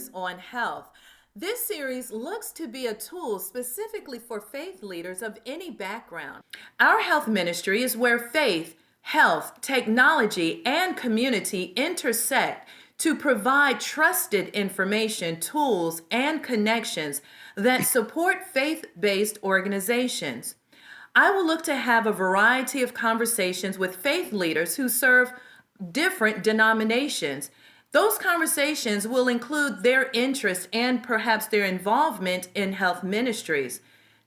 Leaders on Health. This series looks to be a tool specifically for faith leaders of any background. Our health ministry is where faith, health, technology, and community intersect to provide trusted information, tools, and connections that support faith-based organizations. I will look to have a variety of conversations with faith leaders who serve different denominations. Those conversations will include their interest and perhaps their involvement in health ministries.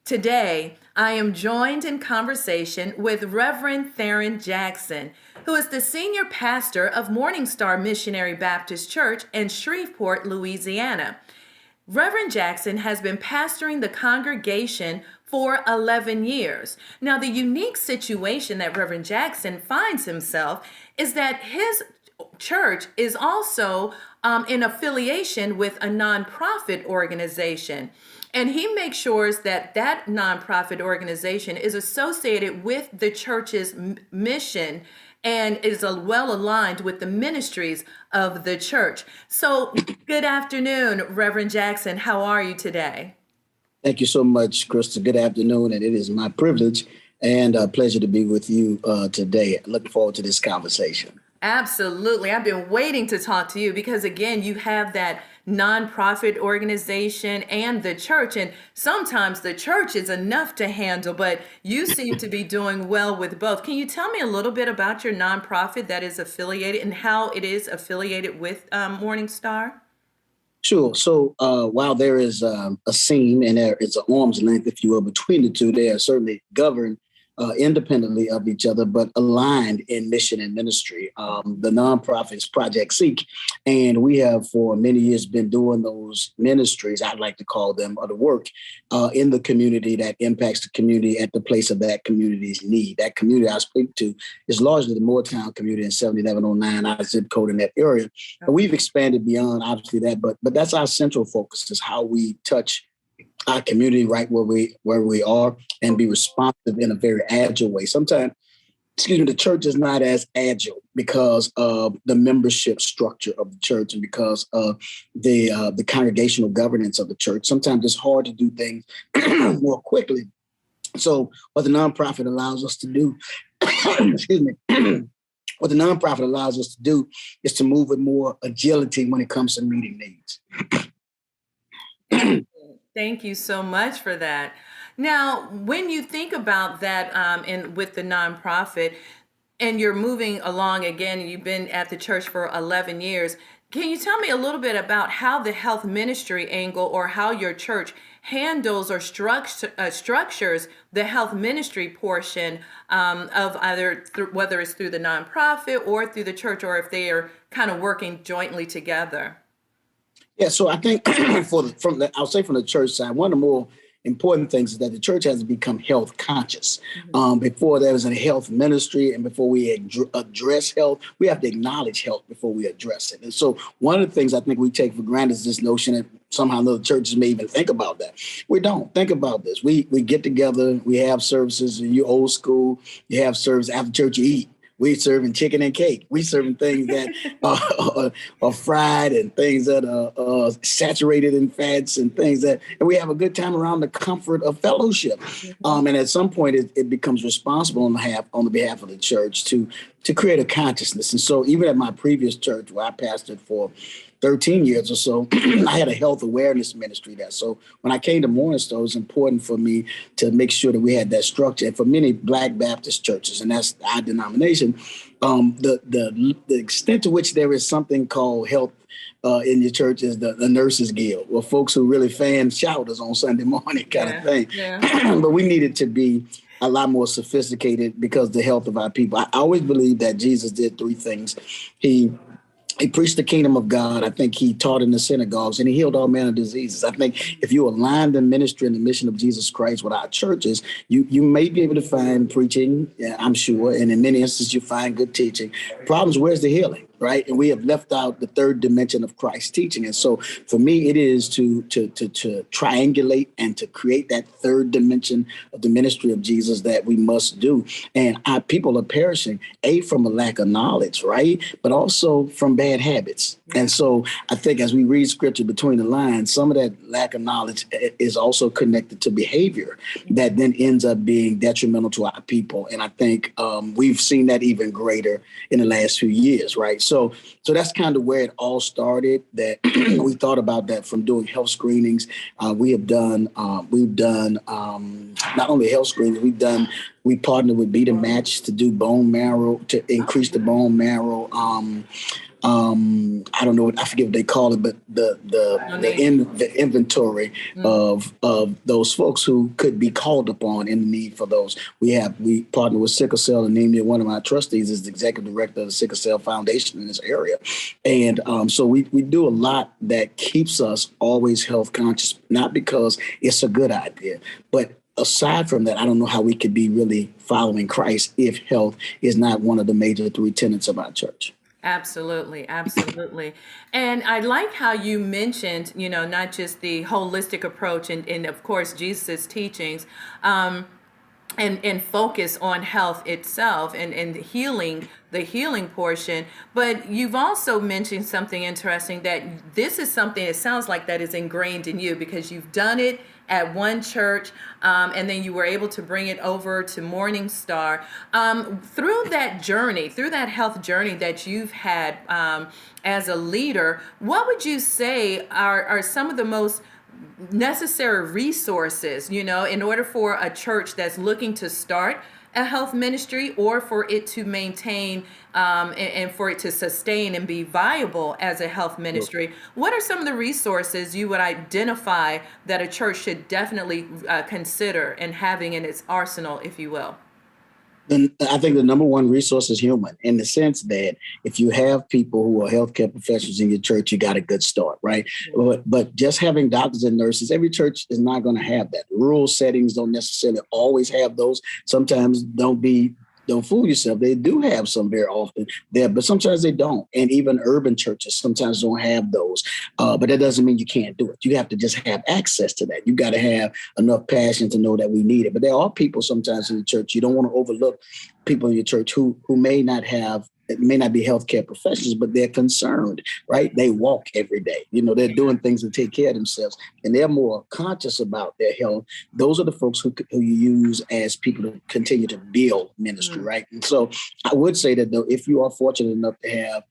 Today, I am joined in conversation with Reverend Theron Jackson, who is the senior pastor of Morning Star Missionary Baptist Church in Shreveport, Louisiana. Reverend Jackson has been pastoring the congregation for 11 years. Now, the unique situation that Reverend Jackson finds himself is that his church is also in affiliation with a nonprofit organization. And he makes sure that that nonprofit organization is associated with the church's mission and is well aligned with the ministries of the church. So, good afternoon, Reverend Jackson. How are you today? Thank you so much, Krista. Good afternoon, and it is my privilege and a pleasure to be with you today. Looking forward to this conversation. Absolutely. I've been waiting to talk to you because, again, you have that nonprofit organization and the church, and sometimes the church is enough to handle, but you seem to be doing well with both. Can you tell me a little bit about your nonprofit that is affiliated and how it is affiliated with Morning Star? Sure. So while there is a seam and there is an arm's length, if you will, between the two, they are certainly governed independently of each other, but aligned in mission and ministry. The nonprofit is Project Seek, and we have for many years been doing those ministries, I'd like to call them, or the work in the community that impacts the community at the place of that community's need. That community I speak to is largely the Moortown community in 7709, our zip code in that area. But we've expanded beyond obviously that, but that's our central focus, is how we touch our community right where we are and be responsive in a very agile way. Sometimes, the church is not as agile because of the membership structure of the church and because of the congregational governance of the church. Sometimes it's hard to do things more quickly. So what the nonprofit allows us to do, what the nonprofit allows us to do is to move with more agility when it comes to meeting needs. Thank you so much for that. Now, when you think about that with the nonprofit and you're moving along again, you've been at the church for 11 years, can you tell me a little bit about how the health ministry angle or how your church handles or structures the health ministry portion of either whether it's through the nonprofit or through the church, or if they are kind of working jointly together? Yeah, so I think from the church side, one of the more important things is that the church has to become health conscious. Before there was a health ministry and before we address health, we have to acknowledge health before we address it. And so one of the things I think we take for granted is this notion that somehow other churches may even think about that. We don't think about this. We get together, we have services, you old school, you have service after church, you eat. We serving chicken and cake. We serving things that are fried and things that are saturated in fats and things that, and we have a good time around the comfort of fellowship. And at some point, it becomes responsible on the behalf of the church to create a consciousness. And so, even at my previous church, where I pastored for 13 years or so, I had a health awareness ministry there. So when I came to Morning Star, it was important for me to make sure that we had that structure. And for many Black Baptist churches, and that's our denomination, the extent to which there is something called health in your church is the Nurses Guild, or folks who really fan shouters on Sunday morning kind of thing. Yeah. But we needed to be a lot more sophisticated because of the health of our people. I always believe that Jesus did three things. He preached the kingdom of God. I think he taught in the synagogues and he healed all manner of diseases. I think if you align the ministry and the mission of Jesus Christ with our churches, you may be able to find preaching, I'm sure, and in many instances you find good teaching. Problems, where's the healing? right? And we have left out the third dimension of Christ's teaching. And so for me, it is to triangulate and to create that third dimension of the ministry of Jesus that we must do. And our people are perishing, from a lack of knowledge, right? But also from bad habits. And so I think as we read scripture between the lines, some of that lack of knowledge is also connected to behavior that then ends up being detrimental to our people. And I think we've seen that even greater in the last few years, right? So that's kind of where it all started, that we thought about that from doing health screenings. We've done not only health screenings, we partnered with Beat and Match to do bone marrow, to increase the bone marrow. I don't know I forget what they call it, but the inventory of those folks who could be called upon in the need for those. We partner with sickle cell anemia. One of my trustees is the executive director of the Sickle Cell Foundation in this area. And so we do a lot that keeps us always health conscious, not because it's a good idea, but aside from that, I don't know how we could be really following Christ if health is not one of the major three tenets of our church. Absolutely, absolutely. And I like how you mentioned, not just the holistic approach and of course, Jesus' teachings, and focus on health itself and healing, the healing portion. But you've also mentioned something interesting, that this is something, it sounds like, that is ingrained in you because you've done it at one church, and then you were able to bring it over to Morning Star. Through that journey, through that health journey that you've had as a leader, what would you say are some of the most necessary resources, in order for a church that's looking to start a health ministry, or for it to maintain and for it to sustain and be viable as a health ministry? What are some of the resources you would identify that a church should definitely consider and having in its arsenal, if you will? Then I think the number one resource is human, in the sense that if you have people who are healthcare professionals in your church, you got a good start, right? But just having doctors and nurses, every church is not going to have that. Rural settings don't necessarily always have those. Sometimes don't fool yourself. They do have some very often there, but sometimes they don't. And even urban churches sometimes don't have those. But that doesn't mean you can't do it. You have to just have access to that. You got to have enough passion to know that we need it. But there are people sometimes in the church, you don't want to overlook people in your church who may not be healthcare professionals, but they're concerned, right? They walk every day. They're doing things to take care of themselves, and they're more conscious about their health. Those are the folks who you use as people to continue to build ministry, right? And so I would say that, though, if you are fortunate enough to have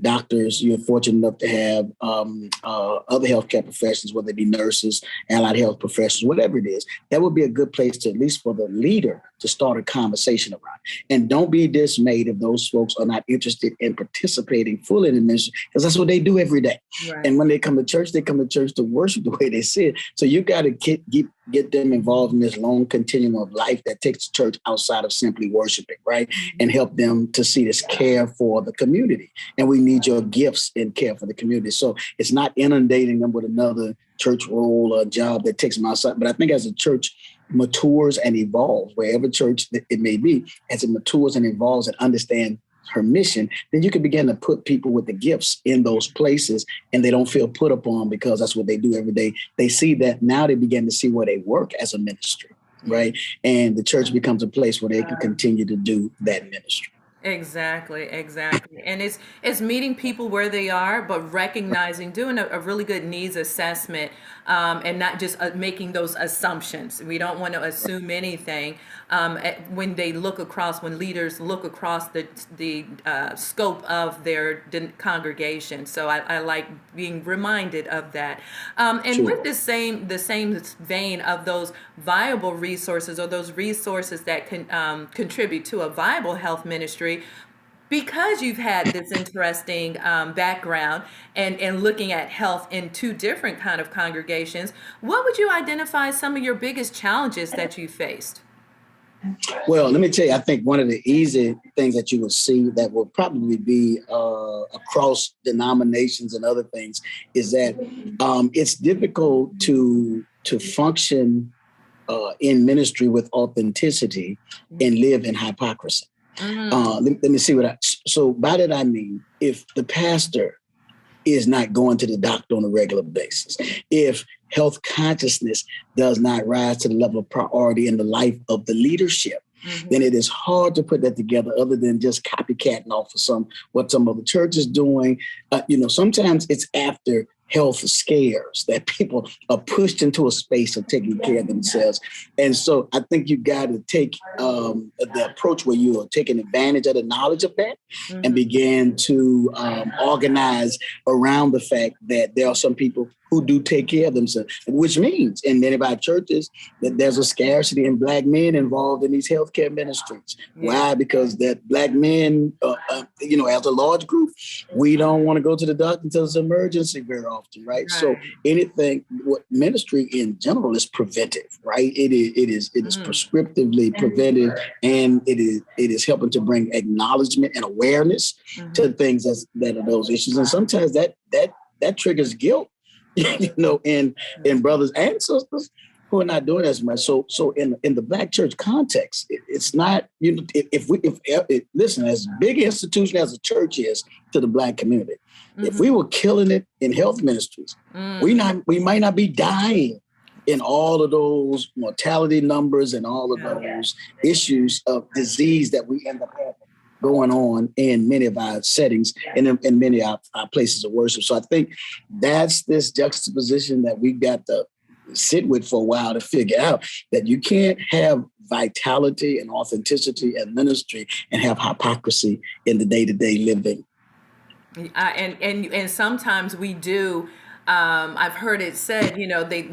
doctors, you're fortunate enough to have other healthcare professionals, whether it be nurses, allied health professionals, whatever it is, that would be a good place to, at least for the leader, to start a conversation around. And don't be dismayed if those folks are not interested in participating fully in the ministry, because that's what they do every day. Right. And when they come to church to worship the way they see it. So you got to get them involved in this long continuum of life that takes the church outside of simply worshiping, right? Mm-hmm. And help them to see this care for the community. And we need your gifts in care for the community. So it's not inundating them with another church role or job that takes them outside. But I think as a church matures and evolves, wherever church it may be, as it matures and evolves and understands her mission, then you can begin to put people with the gifts in those places, and they don't feel put upon because that's what they do every day. They see that now, they begin to see where they work as a ministry, right? And the church becomes a place where they can continue to do that ministry. Exactly. And it's meeting people where they are, but recognizing, doing a really good needs assessment, and not just making those assumptions. We don't want to assume anything when leaders look across the scope of their congregation. So I like being reminded of that. And sure. With the same vein of those viable resources, or those resources that can contribute to a viable health ministry, because you've had this interesting background and looking at health in two different kind of congregations, what would you identify as some of your biggest challenges that you faced? Well, let me tell you, I think one of the easy things that you will see that will probably be across denominations and other things is that it's difficult to function in ministry with authenticity and live in hypocrisy. Mm. Let me see so by that I mean, if the pastor is not going to the doctor on a regular basis, if health consciousness does not rise to the level of priority in the life of the leadership, then it is hard to put that together other than just copycatting off of what some other church is doing. Sometimes it's after health scares that people are pushed into a space of taking care of themselves. And so I think you got to take the approach where you are taking advantage of the knowledge of that and begin to organize around the fact that there are some people who do take care of themselves, which means in many of our churches that there's a scarcity in Black men involved in these healthcare ministries. Yeah. Why? Because that Black men, as a large group, we don't want to go to the doctor until it's an emergency very often, right? So what ministry in general is preventive, right? It is prescriptively preventive, and it is helping to bring acknowledgement and awareness to things that are those issues, and sometimes that triggers guilt. In brothers and sisters who are not doing as much. So in the Black church context, it's not, listen, as big an institution as a church is to the Black community, if we were killing it in health ministries, we might not be dying in all of those mortality numbers and all of those issues of disease that we end up having going on in many of our settings and in many of our places of worship. So I think that's this juxtaposition that we've got to sit with for a while to figure out, that you can't have vitality and authenticity and ministry and have hypocrisy in the day-to-day living. And sometimes we do. I've heard it said,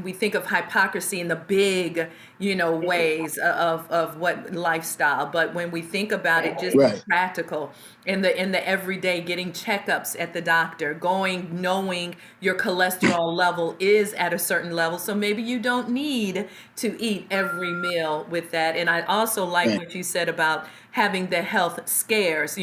we think of hypocrisy in the big, ways of what lifestyle. But when we think about it, just practical in the everyday, getting checkups at the doctor, knowing your cholesterol level is at a certain level. So maybe you don't need to eat every meal with that. And I also like what you said about having the health scares.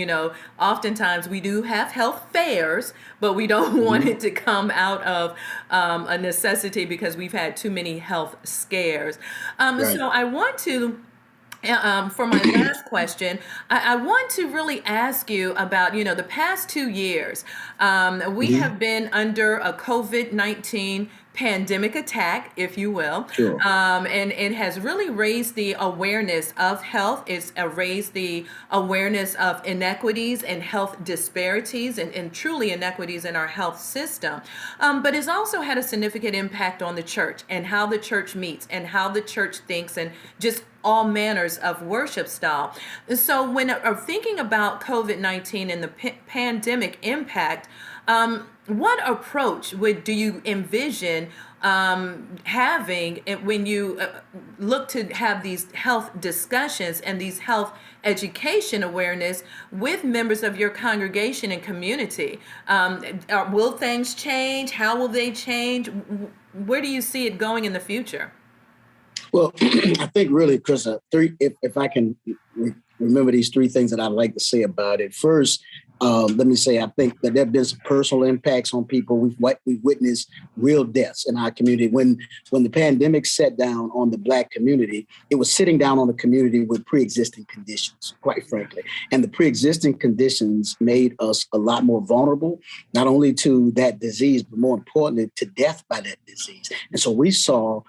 Oftentimes we do have health fairs, but we don't want it to come out of a necessity because we've had too many health scares. So I want to, for my last question, I want to really ask you about, the past 2 years. We have been under a COVID-19 pandemic attack, if you will. Sure. And it has really raised the awareness of health. It's raised the awareness of inequities and health disparities and truly inequities in our health system. But it's also had a significant impact on the church and how the church meets and how the church thinks and just all manners of worship style. So when thinking about COVID-19 and the pandemic impact, what approach do you envision having when you look to have these health discussions and these health education awareness with members of your congregation and community? Will things change? How will they change? Where do you see it going in the future? Well, I think really, Krista, if I can remember these three things that I'd like to say about it. First, let me say, I think that there have been some personal impacts on people. We've witnessed real deaths in our community. When the pandemic set down on the Black community, it was sitting down on a community with pre-existing conditions, quite frankly. And the pre-existing conditions made us a lot more vulnerable, not only to that disease, but more importantly, to death by that disease. And so we saw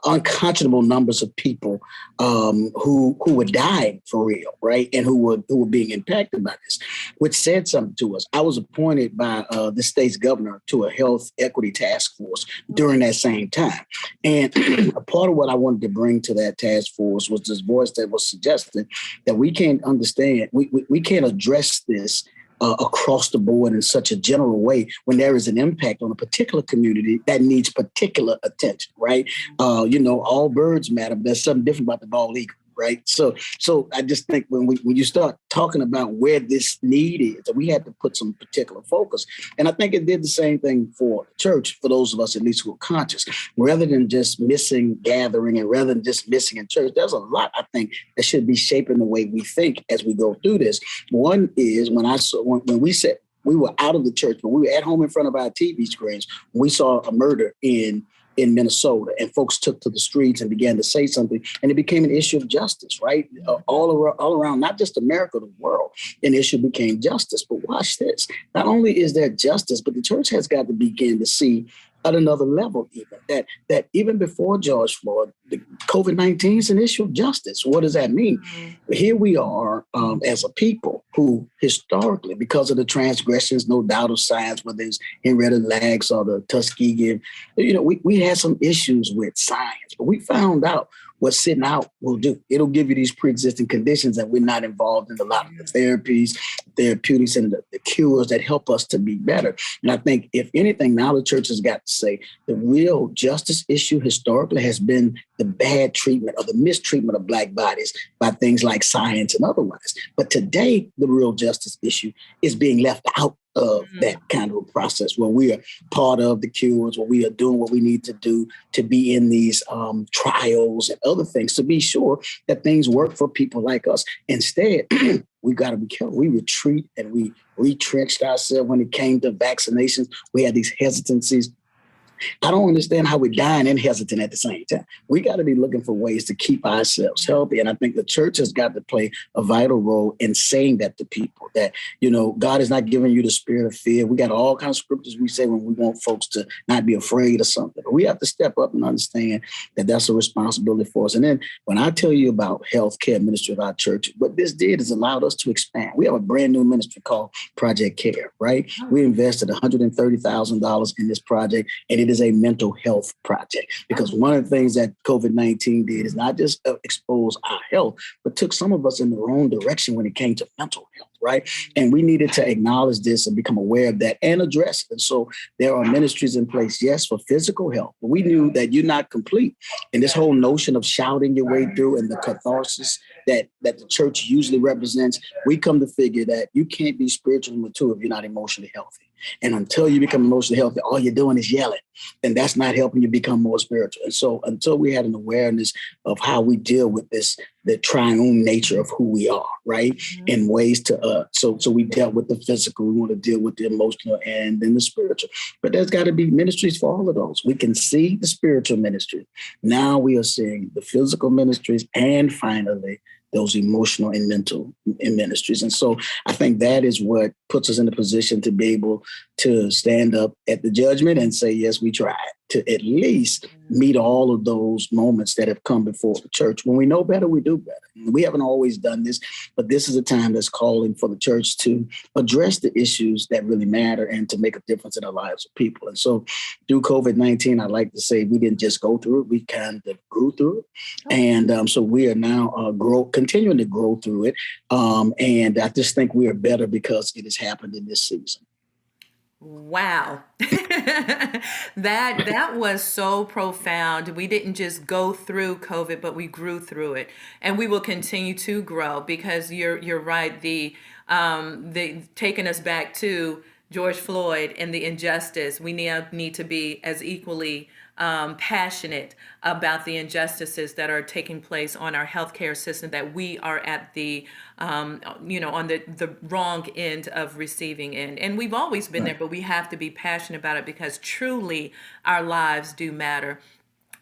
unconscionable numbers of people who were dying for real, right, and who were being impacted by this, which said something to us. I was appointed by the state's governor to a health equity task force during that same time, and a part of what I wanted to bring to that task force was this voice that was suggesting that we can't understand, we can't address this across the board in such a general way when there is an impact on a particular community that needs particular attention, right? All birds matter, but there's something different about the bald eagle, right? So I just think when you start talking about where this need is, we had to put some particular focus. And I think it did the same thing for the church, for those of us at least who are conscious. Rather than just missing gathering and rather than just missing in church, there's a lot, I think, that should be shaping the way we think as we go through this. One is when we said we were out of the church, but we were at home in front of our TV screens, we saw a murder in in Minnesota, and folks took to the streets and began to say something, and it became an issue of justice, right? All around, not just America, the world, an issue became justice. But watch this. Not only is there justice, but the church has got to begin to see at another level, even that even before George Floyd, the COVID-19 is an issue of justice. What does that mean? Here we are as a people who historically, because of the transgressions, no doubt of science, whether it's Henrietta Lacks or the Tuskegee, we had some issues with science, but we found out what sitting out will do. It'll give you these pre-existing conditions that we're not involved in a lot of the therapies, therapeutics, and the cures that help us to be better. And I think, if anything, now the church has got to say the real justice issue historically has been the bad treatment or the mistreatment of Black bodies by things like science and otherwise. But today, the real justice issue is being left out of that kind of a process, where we are part of the cures, where we are doing what we need to do to be in these trials and other things to be sure that things work for people like us. Instead, we've got to be careful. We retreat and we retrenched ourselves when it came to vaccinations. We had these hesitancies. I don't understand how we're dying and hesitant at the same time. We got to be looking for ways to keep ourselves healthy. And I think the church has got to play a vital role in saying that to people, that, God is not giving you the spirit of fear. We got all kinds of scriptures we say when we want folks to not be afraid of something. But we have to step up and understand that that's a responsibility for us. And then when I tell you about healthcare ministry of our church, what this did is allowed us to expand. We have a brand new ministry called Project Care, right? We invested $130,000 in this project, and it is a mental health project, because one of the things that COVID-19 did is not just expose our health, but took some of us in the wrong direction when it came to mental health, right? And we needed to acknowledge this and become aware of that and address it. And so there are ministries in place, yes, for physical health, but we knew that you're not complete. And this whole notion of shouting your way through and the catharsis that the church usually represents, we come to figure that you can't be spiritually mature if you're not emotionally healthy. And until you become emotionally healthy, all you're doing is yelling. And that's not helping you become more spiritual. And so until we had an awareness of how we deal with this, the triune nature of who we are, right? In ways to, so we dealt with the physical, we want to deal with the emotional and then the spiritual. But there's got to be ministries for all of those. We can see the spiritual ministry. Now we are seeing the physical ministries, and finally, those emotional and mental ministries. And so I think that is what puts us in a position to be able to stand up at the judgment and say, yes, we tried to at least meet all of those moments that have come before the church. When we know better, we do better. We haven't always done this, but this is a time that's calling for the church to address the issues that really matter and to make a difference in the lives of people. And so through COVID-19, I like to say we didn't just go through it, we kind of grew through it. And so we are now continuing to grow through it. And I just think we are better because it has happened in this season. Wow. That was so profound. We didn't just go through COVID, but we grew through it. And we will continue to grow, because you're right. The taking us back to George Floyd and the injustice, we now need to be as equally passionate about the injustices that are taking place on our healthcare system, that we are at the on the wrong end of receiving end. And we've always been there, but we have to be passionate about it, because truly our lives do matter.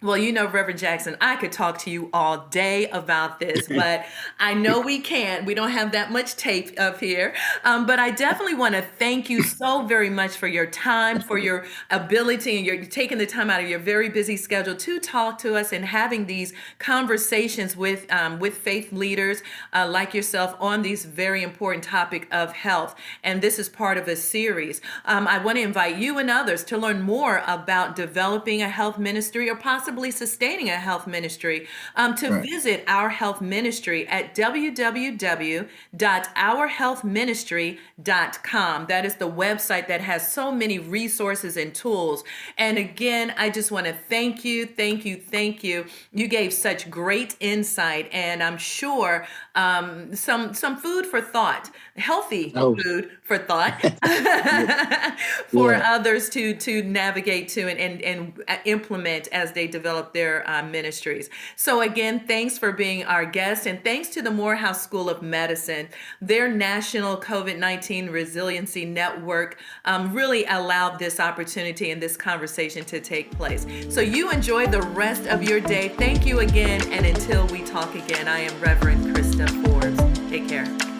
Well, Reverend Jackson, I could talk to you all day about this, but I know we can't. We don't have that much tape up here. But I definitely want to thank you so very much for your time, for your ability, and you're taking the time out of your very busy schedule to talk to us and having these conversations with faith leaders like yourself on these very important topic of health. And this is part of a series. I want to invite you and others to learn more about developing a health ministry, or possibly sustaining a health ministry, to visit our health ministry at www.ourhealthministry.com. That is the website that has so many resources and tools. And again, I just want to thank you. You gave such great insight, and I'm sure some food for thought, healthy food for thought for others to navigate to and implement as they develop develop their ministries. So again, thanks for being our guest, and thanks to the Morehouse School of Medicine. Their National COVID-19 Resiliency Network really allowed this opportunity and this conversation to take place. So you enjoy the rest of your day. Thank you again, and until we talk again, I am Reverend Krista Forbes. Take care.